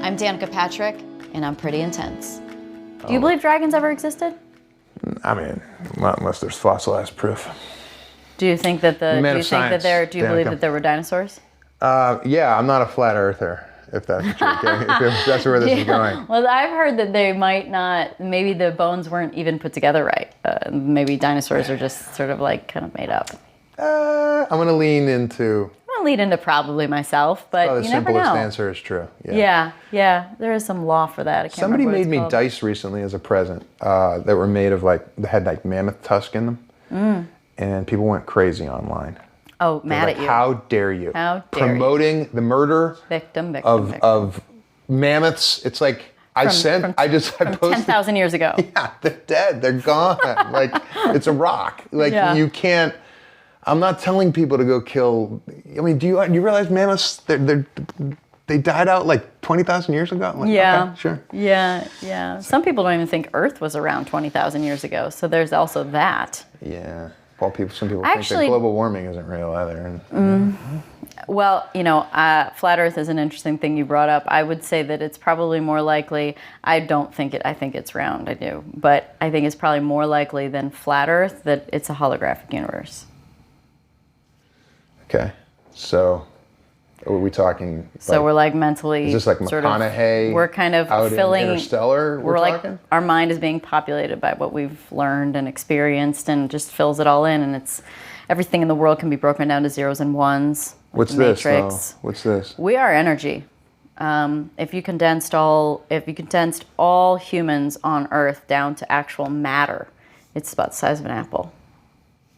I'm Danica Patrick, and I'm pretty intense. Do you believe dragons ever existed? I mean, not unless there's fossilized proof. Do you think that Man of science, do you believe that there were dinosaurs? Yeah, I'm not a flat earther, if that's what if that's where this is going. Well, I've heard that they might not, maybe the bones weren't even put together right. Maybe dinosaurs are just sort of like kind of made up. I'm going to lean into... I'm going to lead into probably myself, but you never know. The simplest answer is true. Yeah. There is some law for that. I can't Somebody remember what made it's me called. dice recently as a present that were made of they had mammoth tusk in them. And people went crazy online. Oh, mad like, at you. How dare you? How dare Promoting the murder victim. of mammoths. It's like I posted 10,000 years ago. Yeah, they're dead. They're gone. It's a rock. You can't. I'm not telling people to go kill. I mean, do you realize mammoths? They died out 20,000 years ago. Yeah. Okay, sure. Yeah. Some people don't even think Earth was around 20,000 years ago. So there's also that. Yeah. Well, some people think that global warming isn't real either. Well, flat Earth is an interesting thing you brought up. I would say that it's probably more likely. I think it's round. I do, but I think it's probably more likely than flat Earth that it's a holographic universe. Okay, so are we talking? So we're mentally. Is this like McConaughey? We're kind of out filling. In Interstellar. We're talking? Our mind is being populated by what we've learned and experienced, and just fills it all in. And it's everything in the world can be broken down to zeros and ones. What's this? Matrix. What's this? We are energy. If you condensed all humans on Earth down to actual matter, it's about the size of an apple.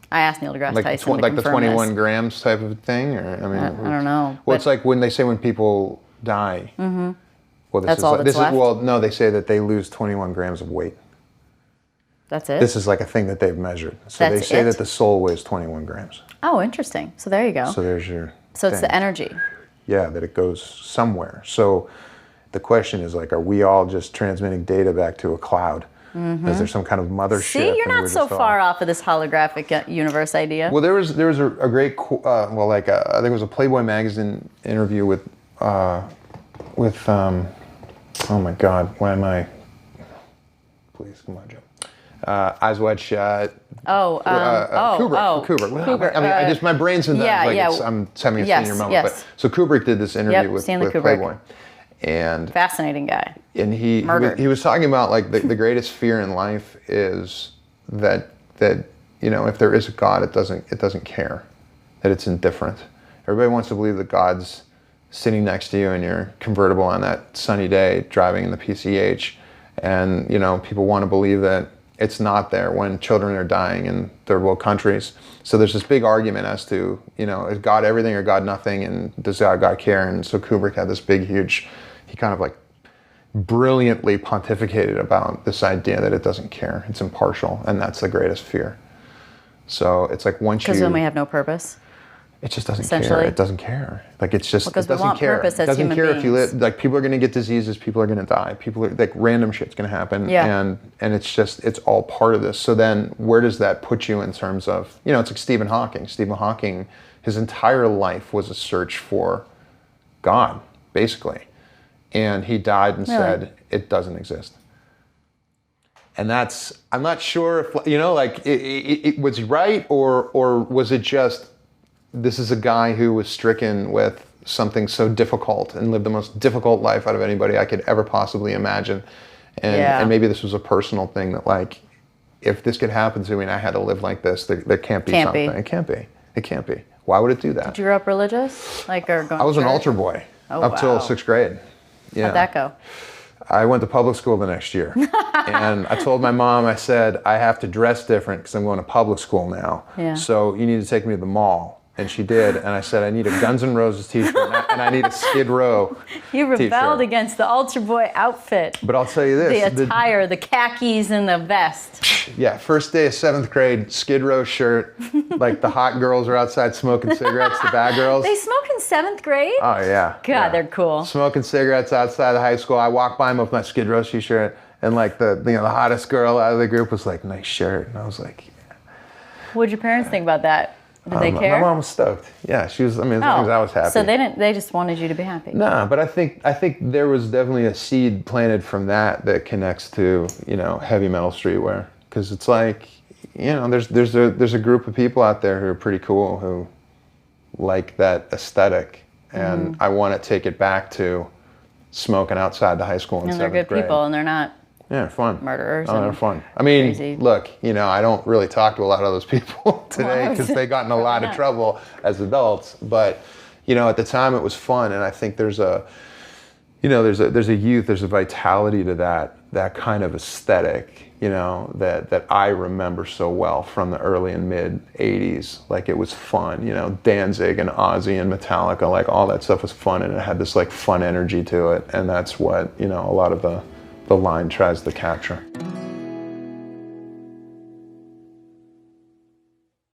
I asked Neil deGrasse Tyson to confirm the 21 this. grams type of thing, or I don't know. Well, it's like when they say when people die. Mm-hmm. Well, that's all that's left. Well, no, they say that they lose 21 grams of weight. That's it. This is like a thing that they've measured. So they say that the soul weighs 21 grams. Oh, interesting. So there you go. So there's your. So it's the energy. Yeah, that it goes somewhere. So the question is are we all just transmitting data back to a cloud? Mm-hmm. Is there some kind of mothership? See, you're not so far off of this holographic universe idea. Well, there was a great I think it was a Playboy magazine interview with oh my God, why am I? Please come on, Joe. Eyes Wide Shut. Kubrick. I mean, my brain's sometimes I'm having a senior moment. Yes. But so Kubrick did this interview with Playboy. And fascinating guy. And he was talking about the greatest fear in life is that if there is a God, it doesn't care, that it's indifferent. Everybody wants to believe that God's sitting next to you in your convertible on that sunny day driving in the PCH, and people want to believe that it's not there when children are dying in third world countries. So there's this big argument as to is God everything or God nothing, and does God care? And so Kubrick had this big huge. He kind of brilliantly pontificated about this idea that it doesn't care, it's impartial, and that's the greatest fear. So it's because then we have no purpose. It just doesn't care. It doesn't care. It's just because it doesn't we want care. Purpose as it doesn't human care beings. if you live. People are going to get diseases. People are going to die. People are random shit's going to happen. Yeah. And it's all part of this. So then where does that put you in terms of it's like Stephen Hawking. Stephen Hawking, his entire life was a search for God, basically. And he died and said, it doesn't exist. And I'm not sure if, it was right or was it just, this is a guy who was stricken with something so difficult and lived the most difficult life out of anybody I could ever possibly imagine. And maybe this was a personal thing that if this could happen to me and I had to live like this, there can't be something. It can't be. Why would it do that? Did you grow up religious? Or going I was an altar boy till 6th grade. Yeah. How'd that go? I went to public school the next year. And I told my mom, I said, I have to dress different because I'm going to public school now. Yeah. So you need to take me to the mall. And she did. And I said, I need a Guns N' Roses t-shirt and I need a Skid Row You rebelled t-shirt. against the altar boy outfit. But I'll tell you this. The attire, the khakis and the vest. Yeah, first day of 7th grade, Skid Row shirt. The hot girls are outside smoking cigarettes, the bad girls. They smoke in 7th grade? Oh, yeah. God, they're cool. Smoking cigarettes outside the high school. I walked by them with my Skid Row t-shirt. And the hottest girl out of the group was like, nice shirt. And I was like, yeah. What'd your parents think about that? Did they care? My mom was stoked. Yeah, she was. I mean, as long as I was happy. So they didn't. They just wanted you to be happy. Nah, but I think there was definitely a seed planted from that connects to, you know, heavy metal streetwear, because it's like, you know, there's a group of people out there who are pretty cool, who like that aesthetic, and I want to take it back to smoking outside the high school in And they're seventh good grade. people, and they're not Fun. murderers. Oh, they're fun. I mean, crazy. look, you know, I don't really talk to a lot of those people today because they got in a lot of trouble as adults. But, you know, at the time it was fun, and I think there's a youth, there's a vitality to that kind of aesthetic, you know, that I remember so well from the early and mid '80s. Like, it was fun, you know, Danzig and Ozzy and Metallica, like all that stuff was fun, and it had this like fun energy to it, and that's what, you know, a lot of the line tries to capture.